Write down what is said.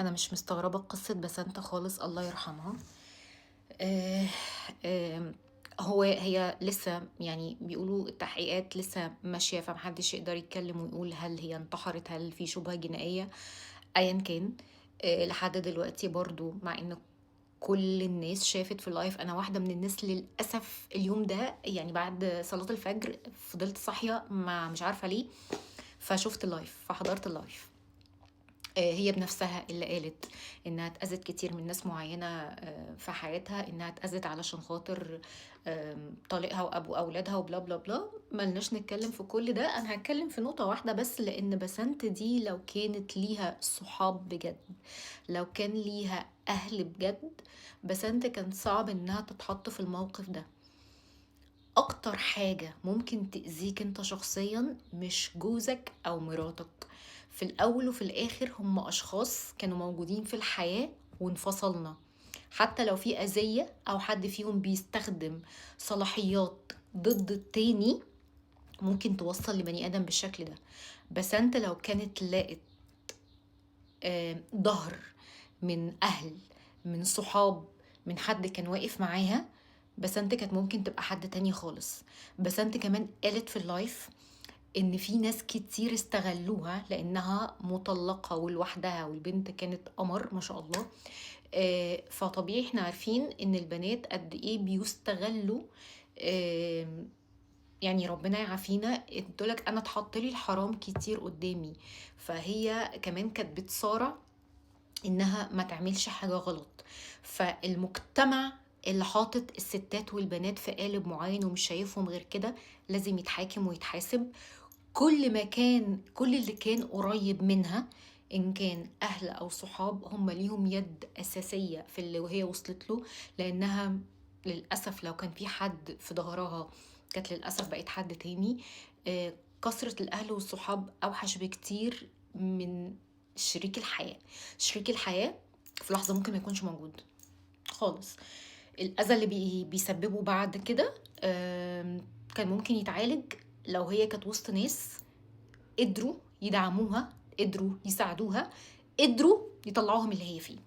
انا مش مستغربه قصه بسنت خالص، الله يرحمها. آه، آم، هي لسه، يعني بيقولوا التحقيقات لسه ماشيه، فمحدش يقدر يتكلم ويقول هل هي انتحرت، هل في شبهه جنائيه، ايا كان. لحد دلوقتي برضو، مع ان كل الناس شافت في اللايف، انا واحده من الناس للاسف اليوم ده، يعني بعد صلاه الفجر فضلت صاحيه ما مش عارفه ليه، فشفت اللايف، فحضرت اللايف. هي بنفسها اللي قالت انها اتأذت كتير من ناس معينة في حياتها، انها اتأذت علشان خاطر طليقها وابو اولادها وبلا بلا بلا. ملناش نتكلم في كل ده، انا هتكلم في نقطة واحدة بس، لان بسنت دي لو كانت ليها صحاب بجد، لو كان ليها اهل بجد، بسنت كان صعب انها تتحط في الموقف ده. اكتر حاجة ممكن تأذيك انت شخصيا مش جوزك او مراتك، في الاول وفي الاخر هم اشخاص كانوا موجودين في الحياة وانفصلنا. حتى لو في اذية او حد فيهم بيستخدم صلاحيات ضد التاني، ممكن توصل لبني ادم بالشكل ده. بس انت لو كانت لقت ظهر من اهل، من صحاب، من حد كان واقف معاها، بس انت كانت ممكن تبقى حد تاني خالص. بس انت كمان قالت في اللايف ان في ناس كتير استغلوها لانها مطلقة ولوحدها، والبنت كانت قمر ما شاء الله. فطبيعي احنا عارفين ان البنات قد ايه بيستغلوا. آه، يعني ربنا يعافينا، قلتلك انا اتحط لي الحرام كتير قدامي، فهي كمان كانت بتصارع انها ما تعملش حاجة غلط. فالمجتمع اللي حاطط الستات والبنات في قالب معين ومش شايفهم غير كده، لازم يتحاكم ويتحاسب. كل اللي كان قريب منها، ان كان اهل او صحاب، هم ليهم يد اساسية في اللي وهي وصلت له. لانها للأسف لو كان في حد في ظهرها، كانت للأسف بقت حد تاني. كثرة الأهل والصحاب أوحش بكتير من شريك الحياة. شريك الحياة في لحظة ممكن ما يكونش موجود خالص. الأذى اللي بيسببه بعد كده كان ممكن يتعالج لو هي كانت وسط ناس قدروا يدعموها، قدروا يساعدوها، قدروا يطلعوها من اللي هي فيه.